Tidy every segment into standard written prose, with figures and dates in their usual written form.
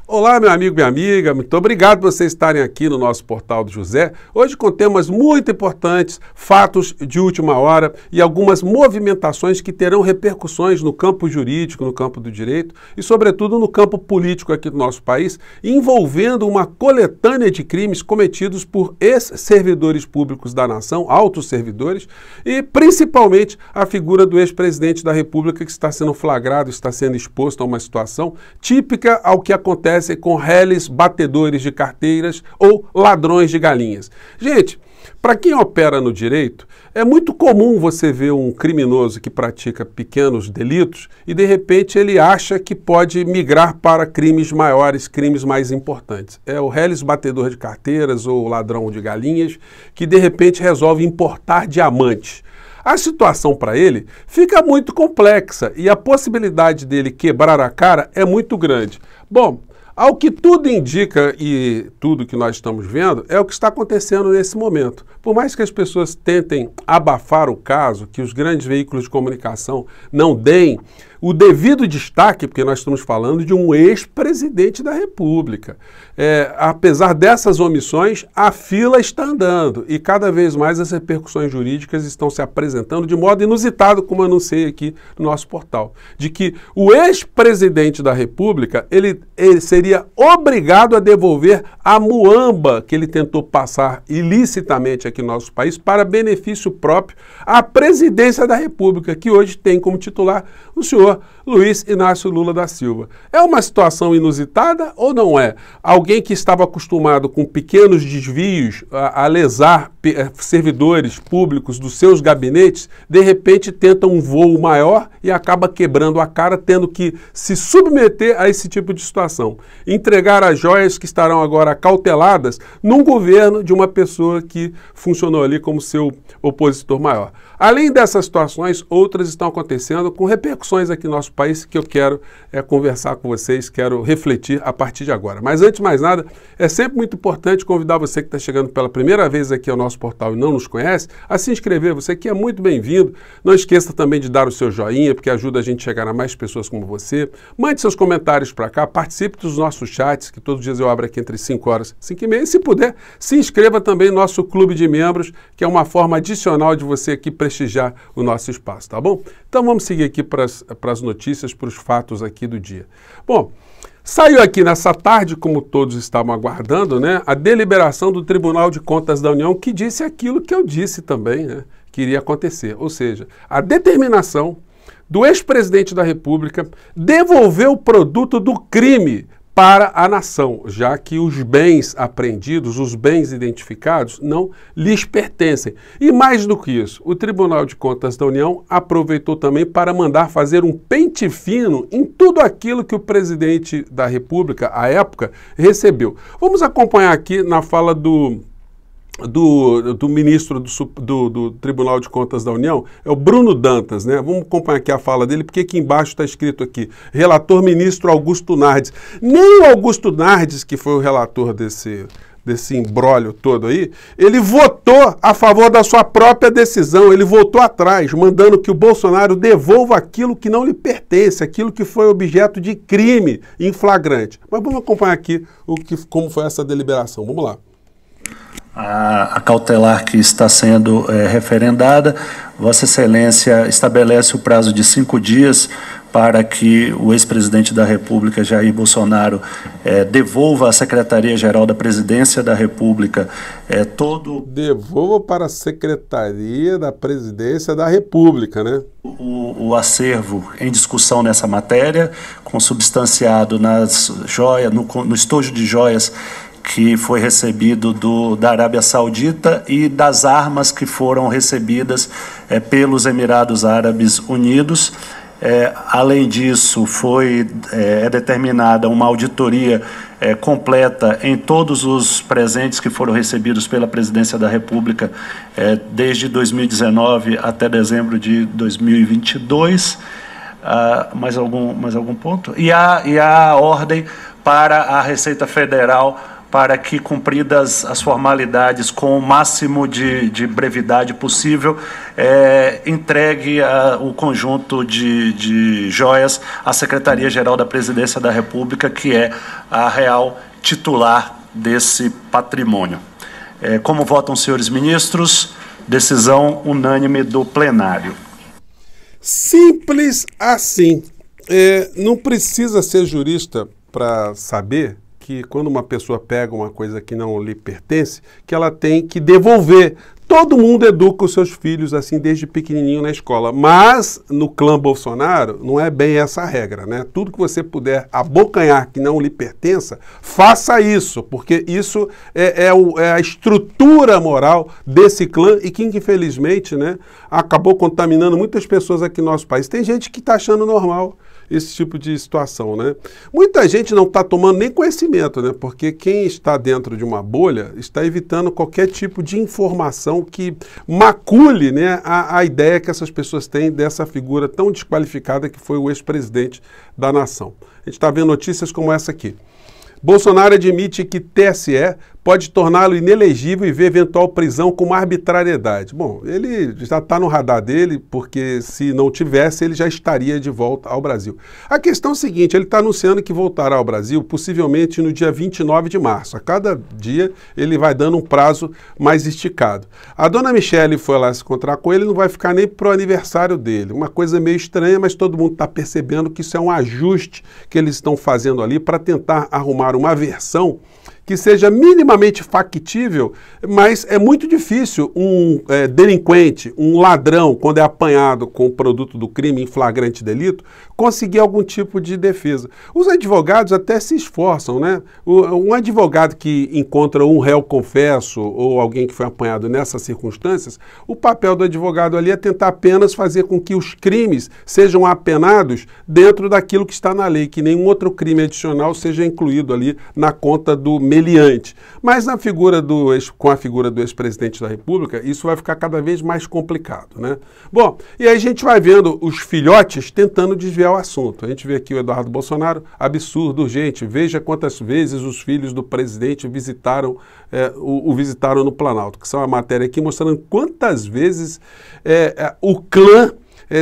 Olá, meu amigo, minha amiga, muito obrigado por vocês estarem aqui no nosso Portal do José, hoje com temas muito importantes, fatos de última hora e algumas movimentações que terão repercussões no campo jurídico, no campo do direito e, sobretudo, no campo político aqui do nosso país, envolvendo uma coletânea de crimes cometidos por ex-servidores públicos da nação, altos servidores, e principalmente a figura do ex-presidente da República que está sendo flagrado, está sendo exposto a uma situação típica ao que acontece com réis batedores de carteiras ou ladrões de galinhas. Gente, para quem opera no direito, é muito comum você ver um criminoso que pratica pequenos delitos e, de repente, ele acha que pode migrar para crimes maiores, crimes mais importantes. É o réis batedor de carteiras ou ladrão de galinhas que, de repente, resolve importar diamantes. A situação para ele fica muito complexa e a possibilidade dele quebrar a cara é muito grande. Bom, ao que tudo indica e tudo que nós estamos vendo é o que está acontecendo nesse momento. Por mais que as pessoas tentem abafar o caso, que os grandes veículos de comunicação não deem o devido destaque, porque nós estamos falando de um ex-presidente da República. Apesar dessas omissões, a fila está andando e cada vez mais as repercussões jurídicas estão se apresentando de modo inusitado, como anunciei aqui no nosso portal, de que o ex-presidente da República, ele seria obrigado a devolver a muamba que ele tentou passar ilicitamente aqui no nosso país para benefício próprio à presidência da República, que hoje tem como titular o senhor Luiz Inácio Lula da Silva. É uma situação inusitada ou não é? Alguém que estava acostumado com pequenos desvios a lesar servidores públicos dos seus gabinetes, de repente tenta um voo maior e acaba quebrando a cara, tendo que se submeter a esse tipo de situação. Entregar as joias que estarão agora cauteladas num governo de uma pessoa que funcionou ali como seu opositor maior. Além dessas situações, outras estão acontecendo com repercussões aqui no nosso país que eu quero conversar com vocês, quero refletir a partir de agora. Mas antes de mais nada, é sempre muito importante convidar você que está chegando pela primeira vez aqui ao nosso portal e não nos conhece, a se inscrever. Você que é muito bem-vindo. Não esqueça também de dar o seu joinha, porque ajuda a gente a chegar a mais pessoas como você. Mande seus comentários para cá, participe dos nossos chats, que todos os dias eu abro aqui entre 5 horas e 5 e meia. E se puder, se inscreva também no nosso clube de membros, que é uma forma adicional de você aqui prestigiar o nosso espaço, tá bom? Então vamos seguir aqui para as notícias, para os fatos aqui do dia. Bom, saiu aqui nessa tarde, como todos estavam aguardando, né, a deliberação do Tribunal de Contas da União, que disse aquilo que eu disse também, né, que iria acontecer. Ou seja, a determinação do ex-presidente da República devolver o produto do crime para a nação, já que os bens apreendidos, os bens identificados, não lhes pertencem. E mais do que isso, o Tribunal de Contas da União aproveitou também para mandar fazer um pente fino em tudo aquilo que o presidente da República, à época, recebeu. Vamos acompanhar aqui na fala do ministro do Tribunal de Contas da União, é o Bruno Dantas, né? Vamos acompanhar aqui a fala dele, porque aqui embaixo está escrito aqui, relator ministro Augusto Nardes. Nem o Augusto Nardes, que foi o relator desse imbróglio todo aí, ele votou a favor da sua própria decisão, ele voltou atrás, mandando que o Bolsonaro devolva aquilo que não lhe pertence, aquilo que foi objeto de crime em flagrante. Mas vamos acompanhar aqui como foi essa deliberação. Vamos lá. A cautelar que está sendo referendada, Vossa Excelência estabelece o prazo de 5 dias para que o ex-presidente da República, Jair Bolsonaro, devolva à Secretaria-Geral da Presidência da República Devolva para a Secretaria da Presidência da República, né? O acervo em discussão nessa matéria, consubstanciado nas joias, no estojo de joias que foi recebido da Arábia Saudita e das armas que foram recebidas pelos Emirados Árabes Unidos. Além disso, foi determinada uma auditoria completa em todos os presentes que foram recebidos pela Presidência da República desde 2019 até dezembro de 2022. Mais algum ponto? E a ordem para a Receita Federal para que, cumpridas as formalidades com o máximo de brevidade possível, entregue o conjunto de joias à Secretaria-Geral da Presidência da República, que é a real titular desse patrimônio. Como votam os senhores ministros? Decisão unânime do plenário. Simples assim. Não precisa ser jurista para saber que quando uma pessoa pega uma coisa que não lhe pertence, que ela tem que devolver. Todo mundo educa os seus filhos assim desde pequenininho na escola, mas no clã Bolsonaro não é bem essa a regra, né? Tudo que você puder abocanhar que não lhe pertença, faça isso, porque isso é a estrutura moral desse clã e que infelizmente, né, acabou contaminando muitas pessoas aqui no nosso país. Tem gente que está achando normal esse tipo de situação, né? Muita gente não está tomando nem conhecimento, né? Porque quem está dentro de uma bolha está evitando qualquer tipo de informação que macule, né, a ideia que essas pessoas têm dessa figura tão desqualificada que foi o ex-presidente da nação. A gente está vendo notícias como essa aqui. Bolsonaro admite que TSE pode torná-lo inelegível e ver eventual prisão com arbitrariedade. Bom, ele já está no radar dele, porque se não tivesse, ele já estaria de volta ao Brasil. A questão é a seguinte, ele está anunciando que voltará ao Brasil possivelmente no dia 29 de março. A cada dia ele vai dando um prazo mais esticado. A dona Michele foi lá se encontrar com ele, não vai ficar nem para o aniversário dele. Uma coisa meio estranha, mas todo mundo está percebendo que isso é um ajuste que eles estão fazendo ali para tentar arrumar uma versão que seja minimamente factível, mas é muito difícil um delinquente, um ladrão, quando é apanhado com o produto do crime em flagrante delito, conseguir algum tipo de defesa. Os advogados até se esforçam, né? Um advogado que encontra um réu confesso ou alguém que foi apanhado nessas circunstâncias, o papel do advogado ali é tentar apenas fazer com que os crimes sejam apenados dentro daquilo que está na lei, que nenhum outro crime adicional seja incluído ali na conta do meliante. Mas com a figura do ex-presidente da República, isso vai ficar cada vez mais complicado, né? Bom, e aí a gente vai vendo os filhotes tentando desviar o assunto. A gente vê aqui o Eduardo Bolsonaro, absurdo, urgente. Veja quantas vezes os filhos do presidente visitaram no Planalto, que são a matéria aqui mostrando quantas vezes o clã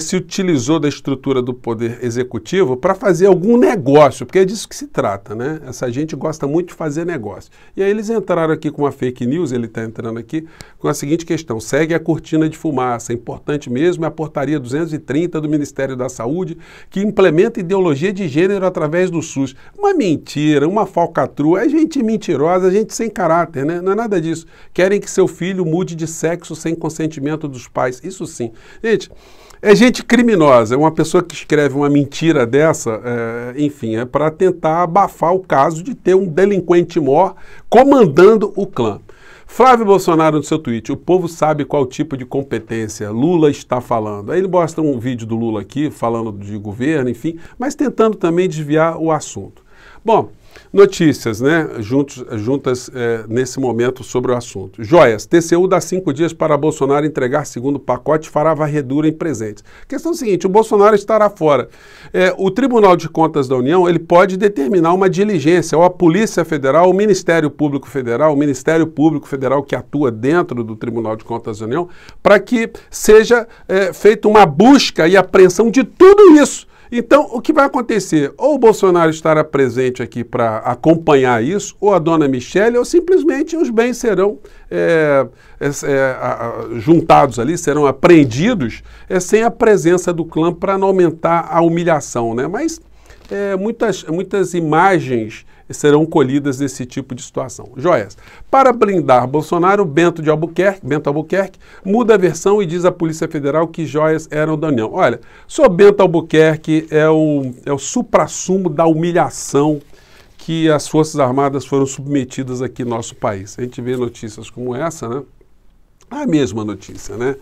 se utilizou da estrutura do poder executivo para fazer algum negócio, porque é disso que se trata, né? Essa gente gosta muito de fazer negócio. E aí eles entraram aqui com uma fake news, ele está entrando aqui com a seguinte questão: segue a cortina de fumaça, importante mesmo é a portaria 230 do Ministério da Saúde, que implementa ideologia de gênero através do SUS. Uma mentira, uma falcatrua, é gente mentirosa, gente sem caráter, né? Não é nada disso. Querem que seu filho mude de sexo sem consentimento dos pais, isso sim. Gente, é gente criminosa, é uma pessoa que escreve uma mentira dessa, enfim, é para tentar abafar o caso de ter um delinquente mor comandando o clã. Flávio Bolsonaro no seu tweet: o povo sabe qual tipo de competência Lula está falando. Aí ele mostra um vídeo do Lula aqui, falando de governo, enfim, mas tentando também desviar o assunto. Bom, notícias, né, juntas nesse momento sobre o assunto. Joias, TCU dá 5 dias para Bolsonaro entregar segundo pacote, fará varredura em presentes. A questão é a seguinte: o Bolsonaro estará fora. O Tribunal de Contas da União, ele pode determinar uma diligência, ou a Polícia Federal, o Ministério Público Federal que atua dentro do Tribunal de Contas da União, para que seja feita uma busca e apreensão de tudo isso. Então, o que vai acontecer? Ou o Bolsonaro estará presente aqui para acompanhar isso, ou a dona Michele, ou simplesmente os bens serão juntados ali, serão apreendidos sem a presença do clã para não aumentar a humilhação, né? Mas muitas imagens serão colhidas desse tipo de situação. Joias. Para blindar Bolsonaro, Bento Albuquerque muda a versão e diz à Polícia Federal que joias eram da União. Olha, só Bento Albuquerque é o suprassumo da humilhação que as Forças Armadas foram submetidas aqui no nosso país. A gente vê notícias como essa, né? A mesma notícia, né?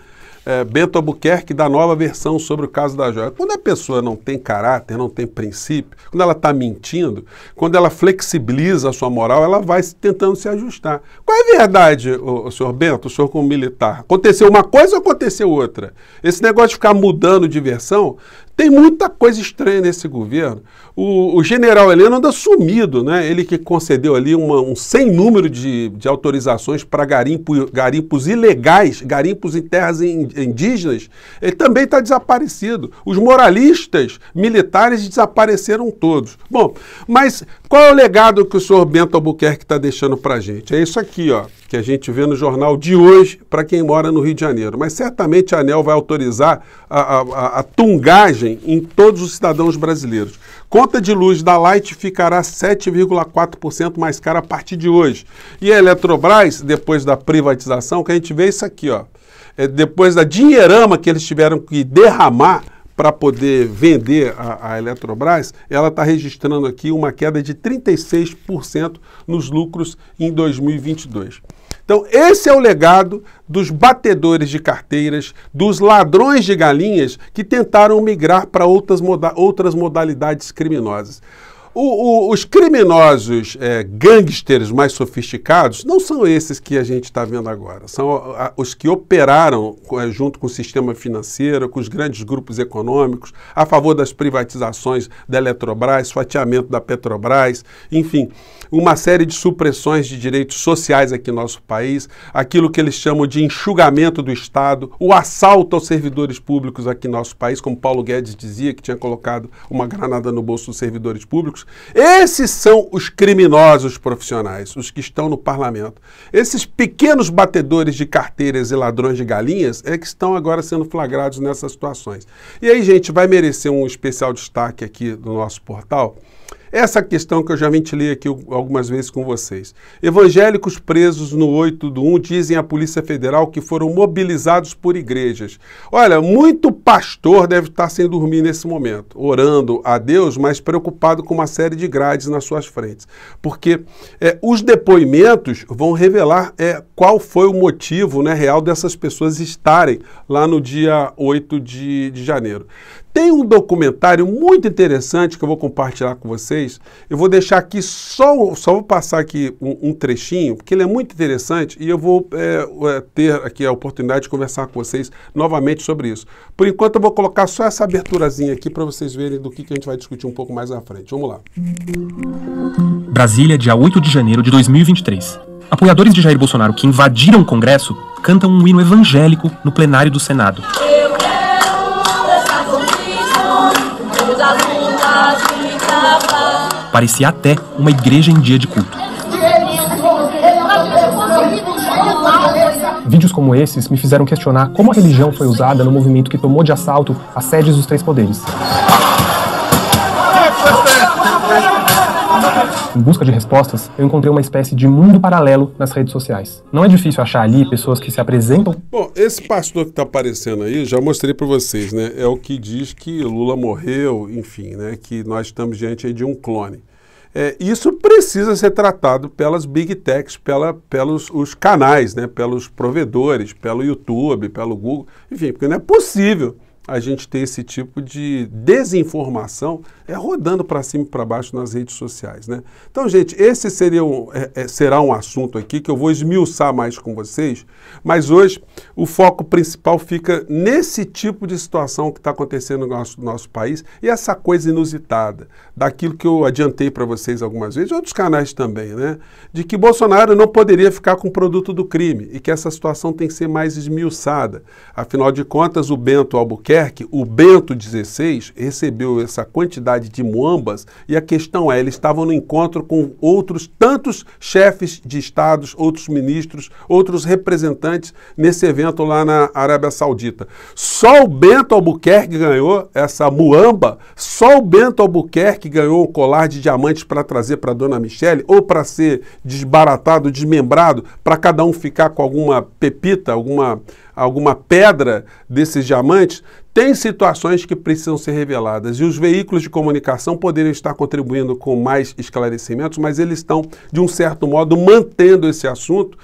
Bento Albuquerque dá nova versão sobre o caso da joia. Quando a pessoa não tem caráter, não tem princípio, quando ela está mentindo, quando ela flexibiliza a sua moral, ela vai tentando se ajustar. Qual é a verdade, o senhor Bento, o senhor como militar? Aconteceu uma coisa ou aconteceu outra? Esse negócio de ficar mudando de versão Tem muita coisa estranha nesse governo. O general Heleno anda sumido, né? Ele que concedeu ali um sem número de autorizações para garimpos ilegais, garimpos em terras indígenas, ele também está desaparecido. Os moralistas militares desapareceram todos. Bom, mas qual é o legado que o senhor Bento Albuquerque está deixando para a gente? É isso aqui, ó, que a gente vê no jornal de hoje para quem mora no Rio de Janeiro. Mas certamente a ANEEL vai autorizar a tungagem em todos os cidadãos brasileiros. Conta de luz da Light ficará 7,4% mais cara a partir de hoje. E a Eletrobras, depois da privatização, que a gente vê isso aqui, ó, depois da dinheirama que eles tiveram que derramar para poder vender a Eletrobras, ela está registrando aqui uma queda de 36% nos lucros em 2022. Então, esse é o legado dos batedores de carteiras, dos ladrões de galinhas que tentaram migrar para outras modalidades criminosas. Os criminosos gangsters mais sofisticados não são esses que a gente está vendo agora. São os que operaram junto com o sistema financeiro, com os grandes grupos econômicos, a favor das privatizações da Eletrobras, fatiamento da Petrobras, enfim, uma série de supressões de direitos sociais aqui no nosso país, aquilo que eles chamam de enxugamento do Estado, o assalto aos servidores públicos aqui no nosso país, como Paulo Guedes dizia, que tinha colocado uma granada no bolso dos servidores públicos. Esses são os criminosos profissionais, os que estão no parlamento. Esses pequenos batedores de carteiras e ladrões de galinhas é que estão agora sendo flagrados nessas situações. E aí, gente, vai merecer um especial destaque aqui no nosso portal. Essa questão que eu já ventilei aqui algumas vezes com vocês. Evangélicos presos no 8/1 dizem à Polícia Federal que foram mobilizados por igrejas. Olha, muito pastor deve estar sem dormir nesse momento, orando a Deus, mas preocupado com uma série de grades nas suas frentes. Porque os depoimentos vão revelar qual foi o motivo, né, real dessas pessoas estarem lá no dia 8 de janeiro. Tem um documentário muito interessante que eu vou compartilhar com vocês. Eu vou deixar aqui, só vou passar aqui um trechinho, porque ele é muito interessante e eu vou ter aqui a oportunidade de conversar com vocês novamente sobre isso. Por enquanto eu vou colocar só essa aberturazinha aqui para vocês verem do que a gente vai discutir um pouco mais à frente. Vamos lá. Brasília, dia 8 de janeiro de 2023. Apoiadores de Jair Bolsonaro que invadiram o Congresso cantam um hino evangélico no plenário do Senado. Parecia até uma igreja em dia de culto. Vídeos como esses me fizeram questionar como a religião foi usada no movimento que tomou de assalto as sedes dos três poderes. Em busca de respostas, eu encontrei uma espécie de mundo paralelo nas redes sociais. Não é difícil achar ali pessoas que se apresentam... Bom, esse pastor que está aparecendo aí, já mostrei para vocês, né? É o que diz que Lula morreu, enfim, né? Que nós estamos diante aí de um clone. Isso precisa ser tratado pelas big techs, pelos os canais, né? Pelos provedores, pelo YouTube, pelo Google, enfim, porque não é possível a gente ter esse tipo de desinformação rodando para cima e para baixo nas redes sociais, né? Então, gente, esse será um assunto aqui que eu vou esmiuçar mais com vocês, mas hoje o foco principal fica nesse tipo de situação que está acontecendo no nosso país e essa coisa inusitada, daquilo que eu adiantei para vocês algumas vezes, outros canais também, né? De que Bolsonaro não poderia ficar com o produto do crime e que essa situação tem que ser mais esmiuçada. Afinal de contas, o Bento Albuquerque, o Bento XVI, recebeu essa quantidade de muambas e a questão eles estavam no encontro com outros tantos chefes de estados, outros ministros, outros representantes nesse evento lá na Arábia Saudita. Só o Bento Albuquerque ganhou essa muamba, só o Bento Albuquerque ganhou um colar de diamantes para trazer para a dona Michele ou para ser desbaratado, desmembrado, para cada um ficar com alguma pepita, alguma pedra desses diamantes. Tem situações que precisam ser reveladas e os veículos de comunicação poderiam estar contribuindo com mais esclarecimentos, mas eles estão, de um certo modo, mantendo esse assunto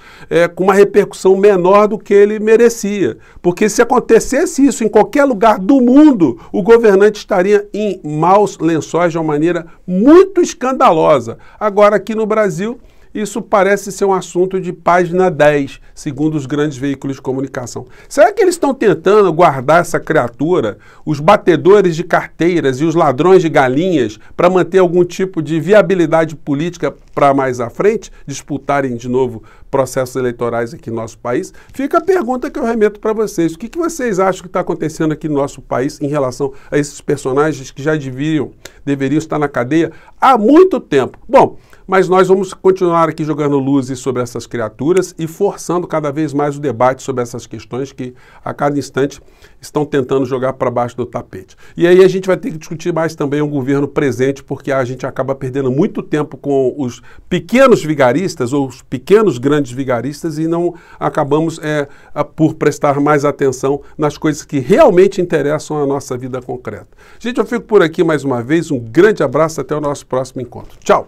com uma repercussão menor do que ele merecia. Porque se acontecesse isso em qualquer lugar do mundo, o governante estaria em maus lençóis de uma maneira muito escandalosa. Agora, aqui no Brasil, isso parece ser um assunto de página 10, segundo os grandes veículos de comunicação. Será que eles estão tentando guardar essa criatura, os batedores de carteiras e os ladrões de galinhas, para manter algum tipo de viabilidade política para mais à frente, disputarem de novo processos eleitorais aqui no nosso país? Fica a pergunta que eu remeto para vocês. O que vocês acham que está acontecendo aqui no nosso país em relação a esses personagens que já deveriam estar na cadeia há muito tempo? Bom, mas nós vamos continuar aqui jogando luzes sobre essas criaturas e forçando cada vez mais o debate sobre essas questões que a cada instante estão tentando jogar para baixo do tapete. E aí a gente vai ter que discutir mais também um governo presente, porque a gente acaba perdendo muito tempo com os pequenos vigaristas ou os pequenos grandes vigaristas e não acabamos por prestar mais atenção nas coisas que realmente interessam a nossa vida concreta. Gente, eu fico por aqui mais uma vez. Um grande abraço, até o nosso próximo encontro. Tchau!